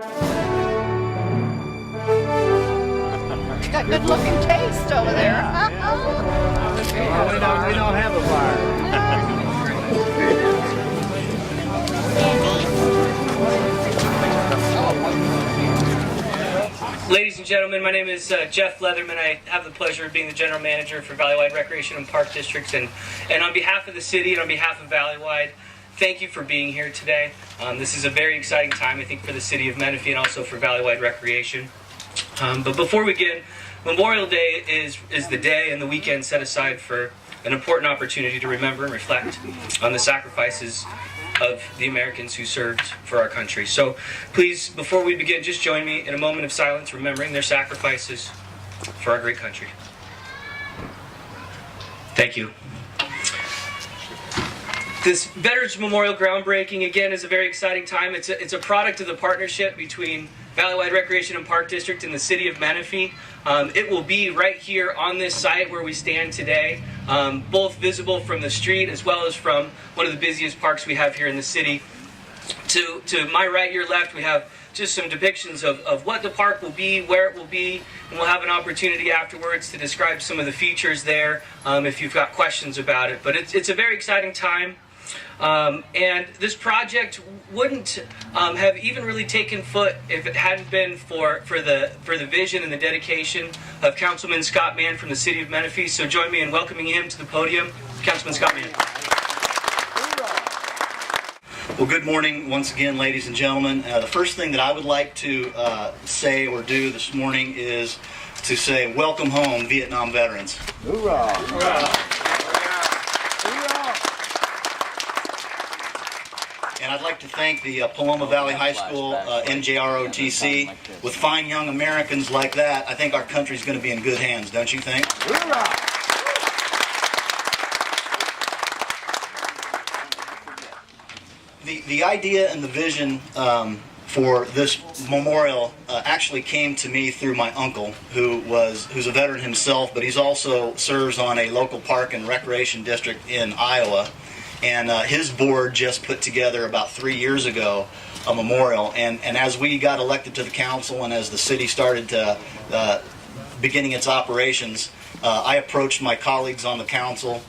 You got good looking taste over there. Well, we don't have a fire. Ladies and gentlemen, my name is Jeff Leatherman. I have the pleasure of being the General Manager for Valleywide Recreation and Park Districts. And on behalf of the city and on behalf of Valleywide, thank you for being here today. This is a very exciting time, I think, for the city of Menifee and also for Valleywide Recreation. But before we begin, Memorial Day is the day and the weekend set aside for an important opportunity to remember and reflect on the sacrifices of the Americans who served for our country. So please, before we begin, just join me in a moment of silence, remembering their sacrifices for our great country. Thank you. This Veterans Memorial groundbreaking, again, is a very exciting time. It's a product of the partnership between Valleywide Recreation and Park District and the city of Menifee. It will be right here on this site where we stand today, both visible from the street as well as from one of the busiest parks we have here in the city. To my right, your left, we have just some depictions of what the park will be, where it will be, and we'll have an opportunity afterwards to describe some of the features there if you've got questions about it. But it's a very exciting time. And this project wouldn't have even really taken foot if it hadn't been for the vision and the dedication of Councilman Scott Mann from the city of Menifee. So join me in welcoming him to the podium. Councilman Scott Mann. Well, good morning once again, ladies and gentlemen. The first thing that I would like to say or do this morning is to say welcome home, Vietnam veterans. Hoorah! Hoorah! And I'd like to thank the Paloma Valley High School NJROTC. With fine young Americans like that, I think our country's going to be in good hands, don't you think? Hoorah! The idea and the vision for this memorial actually came to me through my uncle, who's a veteran himself, but he's also serves on a local park and recreation district in Iowa. And his board just put together about 3 years ago a memorial. And as we got elected to the council and as the city started to beginning its operations, I approached my colleagues on the council,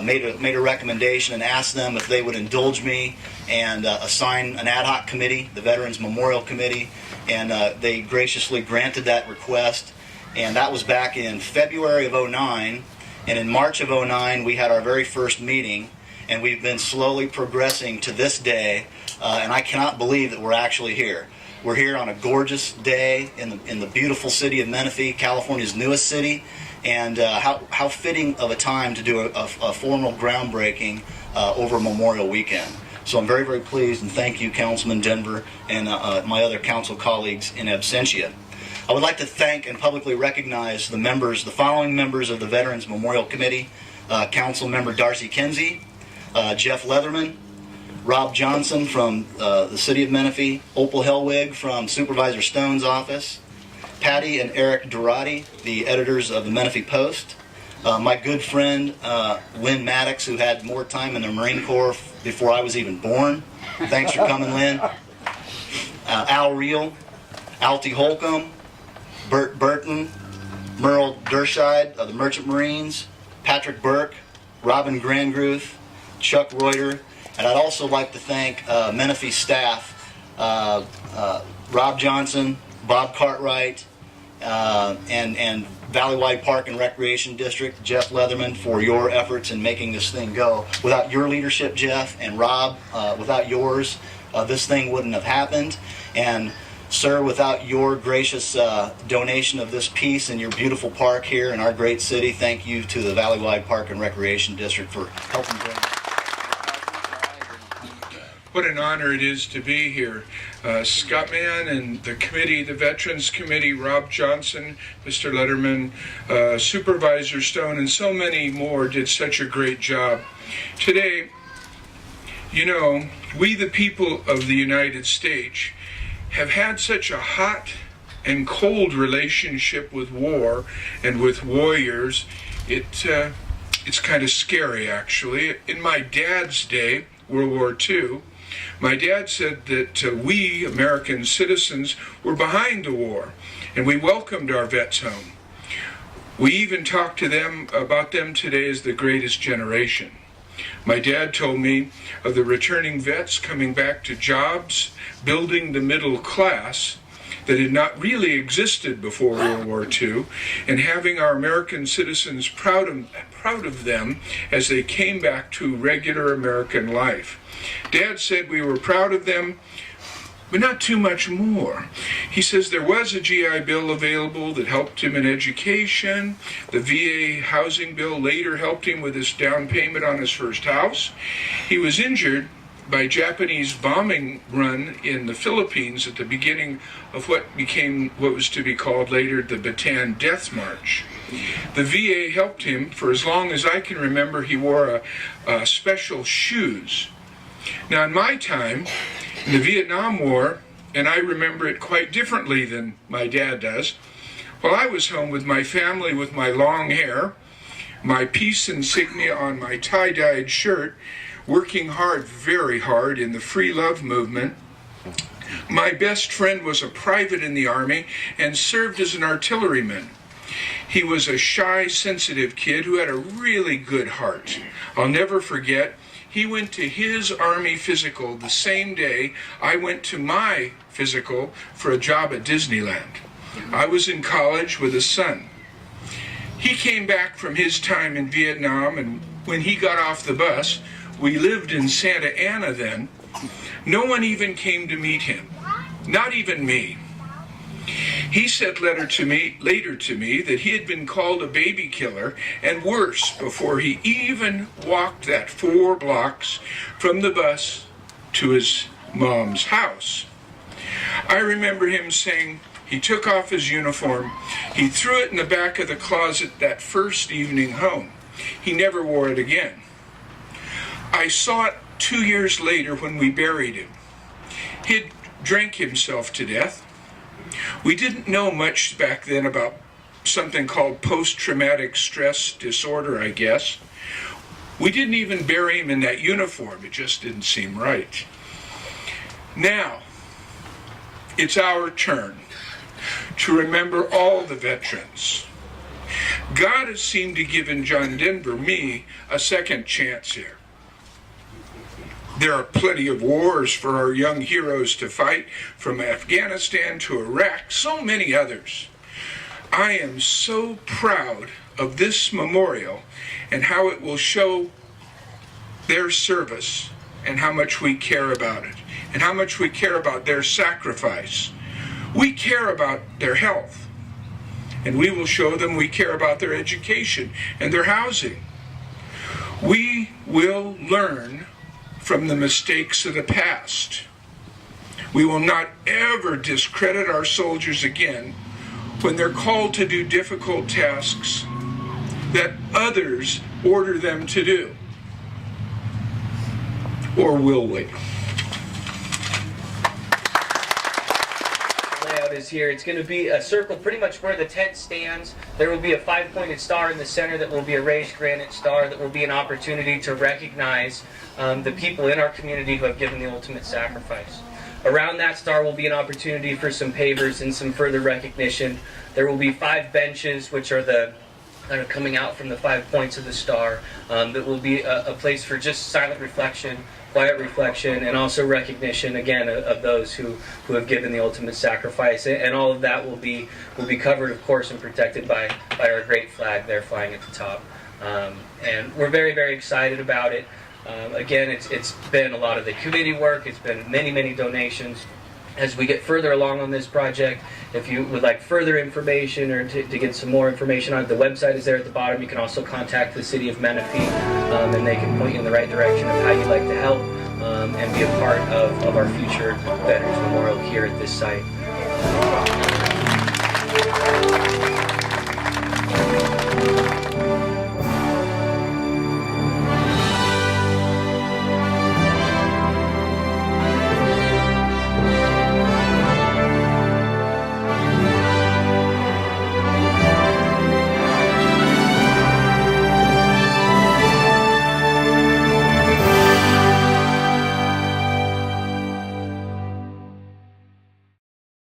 made a recommendation and asked them if they would indulge me and assign an ad hoc committee, the Veterans Memorial Committee, and they graciously granted that request. And that was back in February of '09, and in March of '09 we had our very first meeting. And we've been slowly progressing to this day, and I cannot believe that we're actually here. We're here on a gorgeous day in the beautiful city of Menifee, California's newest city, and how fitting of a time to do a formal groundbreaking over Memorial Weekend. So I'm very, very pleased, and thank you, Councilman Denver, and my other council colleagues in absentia. I would like to thank and publicly recognize the following members of the Veterans Memorial Committee: Council Member Darcy Kinsey, Jeff Leatherman, Rob Johnson from the City of Menifee, Opal Hellwig from Supervisor Stone's office, Patty and Eric Durati, the editors of the Menifee Post, my good friend Lynn Maddox, who had more time in the Marine Corps before I was even born. Thanks for coming, Lynn. Al Reel, Altie Holcomb, Bert Burton, Merle Derscheid of the Merchant Marines, Patrick Burke, Robin Grandruth, Chuck Reuter, and I'd also like to thank Menifee staff, Rob Johnson, Bob Cartwright, and Valleywide Park and Recreation District, Jeff Leatherman, for your efforts in making this thing go. Without your leadership, Jeff, and Rob, without yours, this thing wouldn't have happened. And sir, without your gracious donation of this piece in your beautiful park here in our great city, thank you to the Valleywide Park and Recreation District for helping bring it. What an honor it is to be here. Scott Mann and the committee, the Veterans Committee, Rob Johnson, Mr. Letterman, Supervisor Stone, and so many more did such a great job. Today, you know, we the people of the United States have had such a hot and cold relationship with war and with warriors. It's kind of scary, actually. In my dad's day, World War II, My dad said that we, American citizens, were behind the war, and we welcomed our vets home. We even talked to them about them today as the greatest generation. My dad told me of the returning vets coming back to jobs, building the middle class that had not really existed before World War II, and having our American citizens proud of them as they came back to regular American life. Dad said we were proud of them, but not too much more. He says there was a GI Bill available that helped him in education. The VA housing bill later helped him with his down payment on his first house. He was injured by Japanese bombing run in the Philippines at the beginning of what was to be called later the Bataan Death March. The VA helped him. For as long as I can remember, he wore special shoes. Now, in my time, in the Vietnam War, and I remember it quite differently than my dad does, while I was home with my family with my long hair, my peace insignia on my tie-dyed shirt, working hard, very hard in the free love movement, my best friend was a private in the Army and served as an artilleryman. He was a shy, sensitive kid who had a really good heart. I'll never forget, he went to his Army physical the same day I went to my physical for a job at Disneyland. I was in college with his son. He came back from his time in Vietnam, and when he got off the bus, we lived in Santa Ana then, no one even came to meet him, not even me. He said later to me that he had been called a baby killer and worse before he even walked that 4 blocks from the bus to his mom's house. I remember him saying he took off his uniform, he threw it in the back of the closet that first evening home. He never wore it again. I saw it 2 years later when we buried him. He'd drank himself to death. We didn't know much back then about something called post-traumatic stress disorder, I guess. We didn't even bury him in that uniform. It just didn't seem right. Now, it's our turn to remember all the veterans. God has seemed to give in John Denver, me, a second chance here. There are plenty of wars for our young heroes to fight, from Afghanistan to Iraq, so many others. I am so proud of this memorial and how it will show their service and how much we care about it and how much we care about their sacrifice. We care about their health, and we will show them we care about their education and their housing. We will learn from the mistakes of the past. We will not ever discredit our soldiers again when they're called to do difficult tasks that others order them to do. Or will we? Layout is here. It's going to be a circle pretty much where the tent stands. There will be a 5-pointed star in the center that will be a raised granite star that will be an opportunity to recognize the people in our community who have given the ultimate sacrifice. Around that star will be an opportunity for some pavers and some further recognition. There will be 5 benches, which are the kind of coming out from the 5 points of the star, that will be a place for just silent reflection, quiet reflection, and also recognition again of those who have given the ultimate sacrifice. And all of that will be covered, of course, and protected by our great flag there flying at the top. And we're very, very excited about it. Again, it's been a lot of the committee work. It's been many donations. As we get further along on this project, if you would like further information or to get some more information on it, the website is there at the bottom. You can also contact the City of Menifee, and they can point you in the right direction of how you'd like to help and be a part of our future Veterans Memorial here at this site.